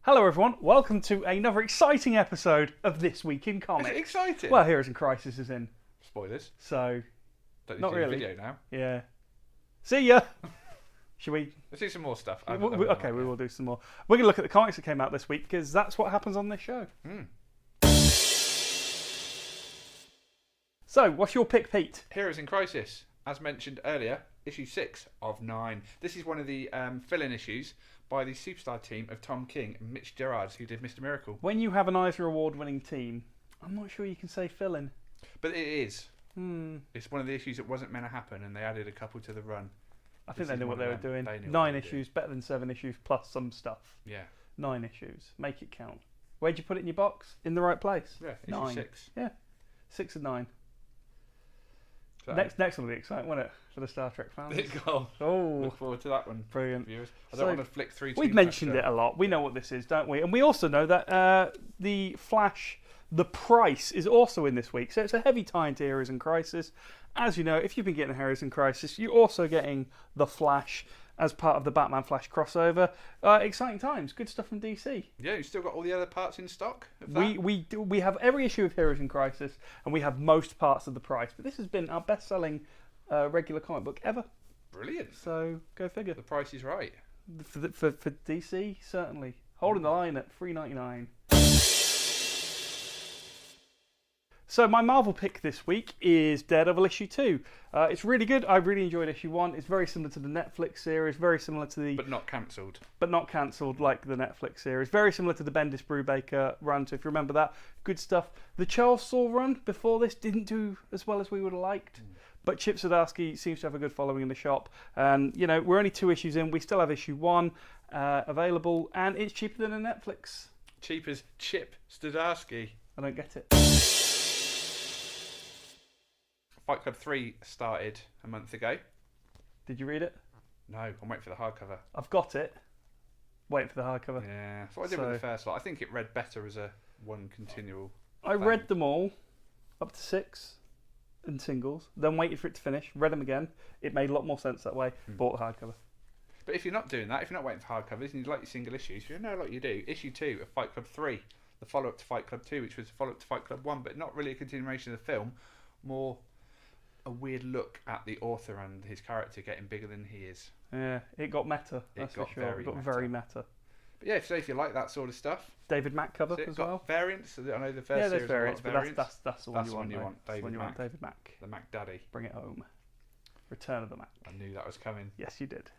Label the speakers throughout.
Speaker 1: Hello everyone, welcome to another exciting episode of This Week in
Speaker 2: Is
Speaker 1: Comics.
Speaker 2: it exciting?
Speaker 1: Well, Heroes in Crisis is in,
Speaker 2: Spoilers.
Speaker 1: so
Speaker 2: Don't need
Speaker 1: Not
Speaker 2: to do the
Speaker 1: really.
Speaker 2: video now.
Speaker 1: yeah. See ya! Should we?
Speaker 2: Let's do some more stuff.
Speaker 1: Okay, we will do some more. We're going to look at the comics that came out this week because that's what happens on this show. So, what's your pick, Pete?
Speaker 2: Heroes in Crisis, as mentioned earlier, issue 6 of 9. This is one of the fill-in issues by the superstar team of Tom King and Mitch Gerards, who did Mr. Miracle.
Speaker 1: When you have an Eisner Award-winning team, I'm not sure you can say fill-in.
Speaker 2: But it is.
Speaker 1: Hmm.
Speaker 2: It's one of the issues that wasn't meant to happen, and they added a couple to the run.
Speaker 1: I think
Speaker 2: This
Speaker 1: they
Speaker 2: is
Speaker 1: knew what
Speaker 2: one
Speaker 1: they
Speaker 2: of
Speaker 1: were
Speaker 2: them.
Speaker 1: doing.
Speaker 2: They knew what
Speaker 1: 9
Speaker 2: they were
Speaker 1: issues, better than 7 issues, plus some stuff.
Speaker 2: Yeah.
Speaker 1: 9 issues. Make it count. Where'd you put it in your box? In the right place.
Speaker 2: Yeah, issue
Speaker 1: 9.
Speaker 2: 6.
Speaker 1: 6 and 9.
Speaker 2: So,
Speaker 1: Next will be exciting, won't it? For the Star Trek fans.
Speaker 2: big goal.
Speaker 1: Oh,
Speaker 2: Look forward to that one,
Speaker 1: brilliant.
Speaker 2: viewers. I
Speaker 1: So,
Speaker 2: don't want to flick through too
Speaker 1: We've
Speaker 2: much,
Speaker 1: mentioned
Speaker 2: though.
Speaker 1: it a lot. We know what this is, don't we? And we also know that the Flash, the price, is also in this week. So it's a heavy tie into Heroes in Crisis. As you know, if you've been getting Heroes in Crisis, you're also getting the Flash as part of the Batman Flash crossover. Exciting times. Good stuff from DC.
Speaker 2: Yeah, you've still got all the other parts in stock of that?
Speaker 1: We have every issue of Heroes in Crisis, and we have most parts of the price. But this has been our best-selling regular comic book ever.
Speaker 2: Brilliant.
Speaker 1: So go figure.
Speaker 2: The price is right.
Speaker 1: For DC, certainly holding the line at $3.99. So my Marvel pick this week is Daredevil issue 2. It's really good. I really enjoyed issue 1. It's very similar to the Netflix series, very similar to the
Speaker 2: But not cancelled.
Speaker 1: but not cancelled like the Netflix series. Very similar to the Bendis Brubaker run. So if you remember that, good stuff. The Charles Soule run before this didn't do as well as we would have liked. But Chip Zdarsky seems to have a good following in the shop. And, you know, we're only 2 issues in. We still have issue 1 available. And it's cheaper than a Netflix.
Speaker 2: Cheap as Chip Zdarsky.
Speaker 1: I don't get it.
Speaker 2: Fight Club 3 started a month ago.
Speaker 1: Did you read it?
Speaker 2: No, I'm waiting for the hardcover.
Speaker 1: I've got it. Waiting for the hardcover.
Speaker 2: Yeah, that's what I did with the first lot. I think it read better as a one continual.
Speaker 1: I read them all up to 6 in singles. Then waited for it to finish. Read them again. It made a lot more sense that way. Bought the hardcover.
Speaker 2: But if you're not doing that, if you're not waiting for hardcovers and you like your single issues, you know what you do. Issue 2 of Fight Club 3, the follow-up to Fight Club 2, which was a follow-up to Fight Club 1, but not really a continuation of the film. More a weird look at the author and his character getting bigger than he is.
Speaker 1: Yeah, it got meta. That's
Speaker 2: got
Speaker 1: for sure.
Speaker 2: very
Speaker 1: It got
Speaker 2: meta.
Speaker 1: very meta.
Speaker 2: But yeah, so if you like that sort of stuff,
Speaker 1: David Mack cover
Speaker 2: so
Speaker 1: as
Speaker 2: got
Speaker 1: well.
Speaker 2: variants. I know the first
Speaker 1: Yeah, there's
Speaker 2: series
Speaker 1: variants,
Speaker 2: had a
Speaker 1: but
Speaker 2: lot of variants.
Speaker 1: that's the one
Speaker 2: That's
Speaker 1: you
Speaker 2: the
Speaker 1: want.
Speaker 2: one you
Speaker 1: though.
Speaker 2: want,
Speaker 1: That's the one
Speaker 2: David
Speaker 1: you want,
Speaker 2: Mack.
Speaker 1: David Mack.
Speaker 2: The Mac Daddy.
Speaker 1: Bring it home. Return of the Mac.
Speaker 2: I knew that was coming.
Speaker 1: Yes, you did.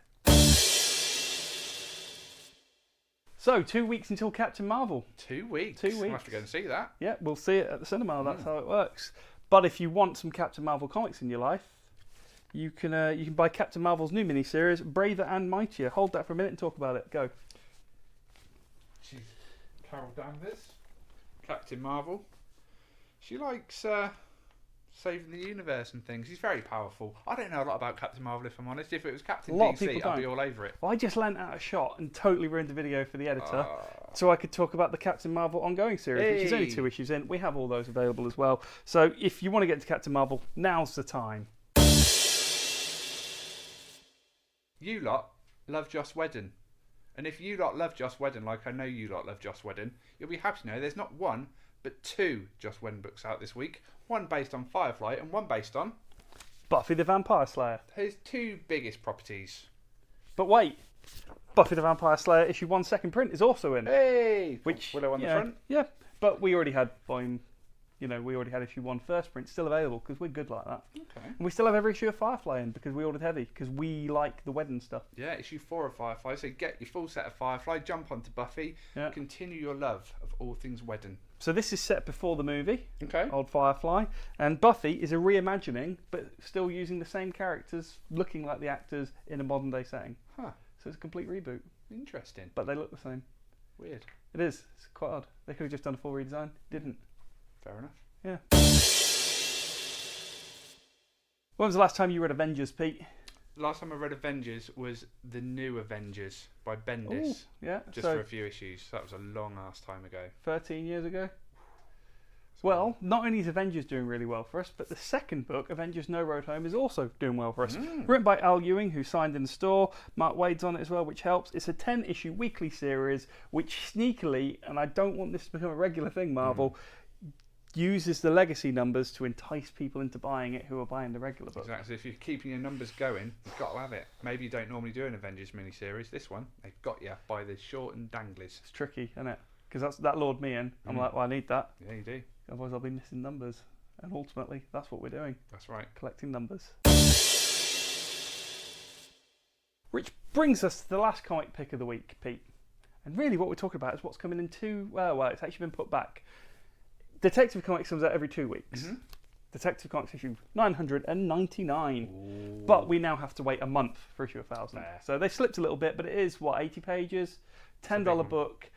Speaker 1: So, 2 weeks until Captain Marvel.
Speaker 2: 2 weeks.
Speaker 1: 2
Speaker 2: I'll have
Speaker 1: weeks.
Speaker 2: to go and see that.
Speaker 1: Yeah, we'll see it at the cinema. That's how it works. But if you want some Captain Marvel comics in your life, you can buy Captain Marvel's new miniseries, Braver and Mightier. Hold that for a minute and talk about it. Go.
Speaker 2: She's Carol Danvers, Captain Marvel. She likes saving the universe and things. She's very powerful. I don't know a lot about Captain Marvel, if I'm honest. If it was Captain
Speaker 1: A lot of
Speaker 2: DC,
Speaker 1: people
Speaker 2: I'd be
Speaker 1: don't.
Speaker 2: all over it.
Speaker 1: Well, I just lent out a shot and totally ruined the video for the editor. So I could talk about the Captain Marvel ongoing series, which is only
Speaker 2: Hey.
Speaker 1: 2 issues in. We have all those available as well. So if you want to get into Captain Marvel, now's the time.
Speaker 2: You lot love Joss Whedon. And if you lot love Joss Whedon, like I know you lot love Joss Whedon, you'll be happy to know there's not one, but 2 Joss Whedon books out this week. One based on Firefly and one based on
Speaker 1: Buffy the Vampire Slayer.
Speaker 2: his 2 biggest properties.
Speaker 1: But wait, Buffy the Vampire Slayer issue 1 second print is also in.
Speaker 2: Hey!
Speaker 1: Which
Speaker 2: Willow on the
Speaker 1: yeah,
Speaker 2: front.
Speaker 1: Yeah, but we already had volume. We already had issue 1 first print still available because we're good like that.
Speaker 2: Okay.
Speaker 1: And we still have every issue of Firefly in because we ordered heavy because we like the Whedon stuff.
Speaker 2: Yeah, issue 4 of Firefly. So get your full set of Firefly, jump onto Buffy,
Speaker 1: Yeah.
Speaker 2: continue your love of all things Whedon.
Speaker 1: So this is set before the movie,
Speaker 2: Okay.
Speaker 1: Old Firefly, and Buffy is a reimagining, but still using the same characters, looking like the actors in a modern day setting.
Speaker 2: Huh.
Speaker 1: So it's a complete reboot,
Speaker 2: Interesting.
Speaker 1: but they look the same.
Speaker 2: Weird.
Speaker 1: It is. It's quite odd. They could have just done a full redesign. Didn't.
Speaker 2: Fair enough.
Speaker 1: Yeah. When was the last time you read Avengers, Pete?
Speaker 2: Last time I read Avengers was The New Avengers by Bendis.
Speaker 1: Ooh, yeah.
Speaker 2: Just
Speaker 1: so
Speaker 2: for a few issues. That was a long ass time ago.
Speaker 1: 13 years ago. Well, not only is Avengers doing really well for us, but the second book, Avengers No Road Home, is also doing well for us. Written by Al Ewing, who signed in the store. Mark Waid's on it as well, which helps. It's a 10-issue weekly series, which sneakily, and I don't want this to become a regular thing, Marvel, uses the legacy numbers to entice people into buying it who are buying the regular book.
Speaker 2: Exactly. If you're keeping your numbers going, you've got to have it. Maybe you don't normally do an Avengers miniseries. This one, they've got you by the short and danglies.
Speaker 1: It's tricky, isn't it? Because that lured me in. I'm like, well, I need that.
Speaker 2: Yeah, you do.
Speaker 1: Otherwise, I'll be missing numbers. And ultimately, that's what we're doing.
Speaker 2: That's right.
Speaker 1: Collecting numbers. Which brings us to the last comic pick of the week, Pete. And really what we're talking about is what's coming in well, it's actually been put back. Detective Comics comes out every 2 weeks. Detective Comics issue 999.
Speaker 2: Ooh.
Speaker 1: But we now have to wait a month for issue 1000.
Speaker 2: Fair.
Speaker 1: So they slipped a little bit, but it is, 80 pages? $10 book.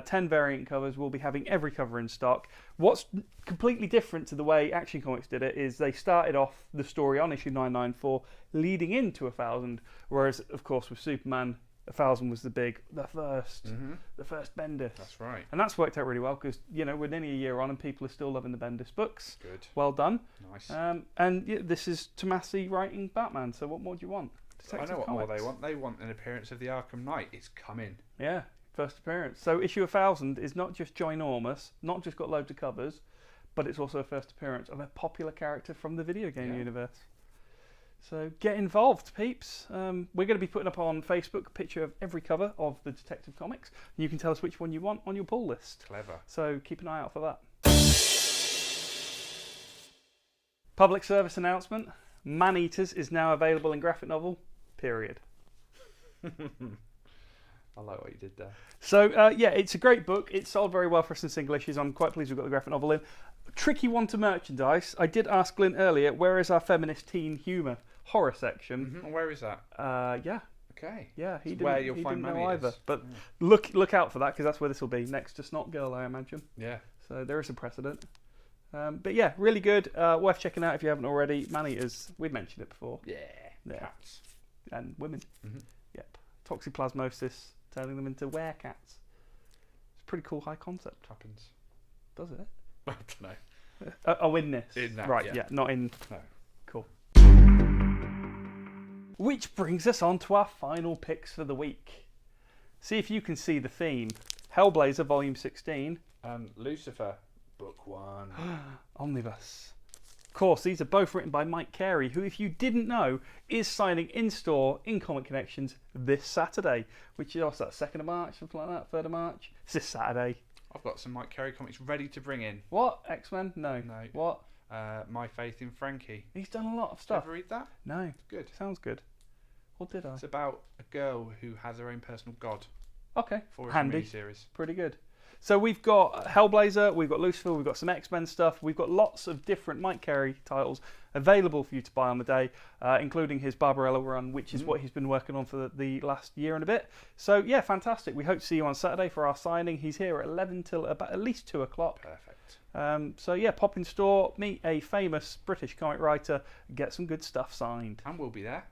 Speaker 1: 10 variant covers. We'll be having every cover in stock. What's completely different to the way Action Comics did it is they started off the story on issue 994 leading into 1000, whereas of course with Superman 1000 was the first Bendis.
Speaker 2: That's right.
Speaker 1: And that's worked out really well because we're nearly a year on and people are still loving the Bendis books.
Speaker 2: Good.
Speaker 1: Well done.
Speaker 2: Nice.
Speaker 1: And this is Tomasi writing Batman. So what more do you want?
Speaker 2: I know what
Speaker 1: Comics.
Speaker 2: more they want. They want an appearance of the Arkham Knight. It's coming.
Speaker 1: Yeah. First appearance. So issue 1000 is not just ginormous, not just got loads of covers, but it's also a first appearance of a popular character from the video game universe. So get involved, peeps. We're going to be putting up on Facebook a picture of every cover of the Detective Comics, and you can tell us which one you want on your pull list.
Speaker 2: Clever.
Speaker 1: So keep an eye out for that. Public service announcement. Man-Eaters is now available in graphic novel, period.
Speaker 2: I like what you did there.
Speaker 1: So, it's a great book. It sold very well for us in single issues. I'm quite pleased we've got the graphic novel in. Tricky one to merchandise. I did ask Glyn earlier, where is our feminist teen humour horror section?
Speaker 2: And where is that?
Speaker 1: Yeah.
Speaker 2: Okay.
Speaker 1: Yeah, he
Speaker 2: It's
Speaker 1: didn't,
Speaker 2: where you'll
Speaker 1: he
Speaker 2: find
Speaker 1: didn't know
Speaker 2: Man-Eaters.
Speaker 1: either. But look out for that, because that's where this will be, next to Snot Girl, I imagine.
Speaker 2: Yeah.
Speaker 1: So there is a precedent. But yeah, really good. Worth checking out if you haven't already. Man-Eaters, we've mentioned it before.
Speaker 2: Yeah.
Speaker 1: Yeah.
Speaker 2: Cats.
Speaker 1: And women. Yep. Toxoplasmosis, turning them into werecats. It's a pretty cool high concept.
Speaker 2: Happens.
Speaker 1: Does it?
Speaker 2: I don't know.
Speaker 1: In this.
Speaker 2: In that,
Speaker 1: right,
Speaker 2: yeah.
Speaker 1: not in.
Speaker 2: No.
Speaker 1: Cool. Which brings us on to our final picks for the week. See if you can see the theme. Hellblazer, Volume 16.
Speaker 2: And Lucifer, Book 1.
Speaker 1: Omnibus. Of course, these are both written by Mike Carey, who, if you didn't know, is signing in-store in Comic Connections this Saturday. Which is, what's that, 2nd of March, something like that, 3rd of March? It's this Saturday.
Speaker 2: I've got some Mike Carey comics ready to bring in.
Speaker 1: What? X-Men? No.
Speaker 2: No.
Speaker 1: What?
Speaker 2: My Faith in Frankie.
Speaker 1: He's done a lot of
Speaker 2: Did you
Speaker 1: stuff.
Speaker 2: ever read that?
Speaker 1: No.
Speaker 2: It's good.
Speaker 1: Sounds good. What did I?
Speaker 2: It's about a girl who has her own personal god
Speaker 1: Okay.
Speaker 2: for a
Speaker 1: Handy.
Speaker 2: miniseries.
Speaker 1: Pretty good. So we've got Hellblazer, we've got Lucifer, we've got some X-Men stuff, we've got lots of different Mike Carey titles available for you to buy on the day, including his Barbarella run, which is what he's been working on for the last year and a bit. So yeah, fantastic. We hope to see you on Saturday for our signing. He's here at 11 till about at least 2 o'clock.
Speaker 2: Perfect.
Speaker 1: So yeah, pop in store, meet a famous British comic writer, get some good stuff signed.
Speaker 2: And we'll be there.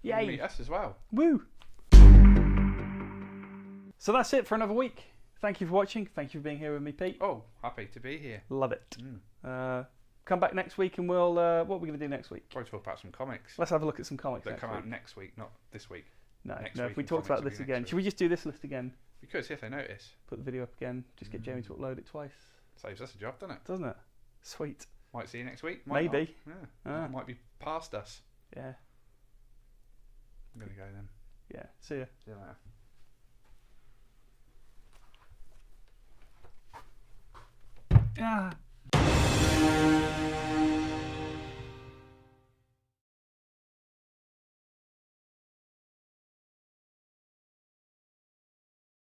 Speaker 1: Yay!
Speaker 2: Meet us as well.
Speaker 1: Woo! So that's it for another week. Thank you for watching. Thank you for being here with me, Pete.
Speaker 2: Oh, happy to be here.
Speaker 1: Love it. Come back next week and we'll... what are we going to do next week?
Speaker 2: Probably talk about some comics
Speaker 1: Let's have a look at some comics
Speaker 2: that
Speaker 1: next
Speaker 2: come
Speaker 1: week.
Speaker 2: out next week, not this week.
Speaker 1: No,
Speaker 2: next
Speaker 1: if
Speaker 2: week
Speaker 1: we
Speaker 2: and
Speaker 1: talked
Speaker 2: comics
Speaker 1: about
Speaker 2: will
Speaker 1: this
Speaker 2: be
Speaker 1: again.
Speaker 2: next
Speaker 1: Should we just do this list again?
Speaker 2: Because see if they notice.
Speaker 1: Put the video up again. Just get Jamie to upload it twice.
Speaker 2: Saves us a job, doesn't it?
Speaker 1: Doesn't it? Sweet.
Speaker 2: Might see you next week. Might
Speaker 1: Maybe.
Speaker 2: not. Yeah. Might be past us.
Speaker 1: Yeah.
Speaker 2: I'm going to go then.
Speaker 1: Yeah. See ya.
Speaker 2: See you later.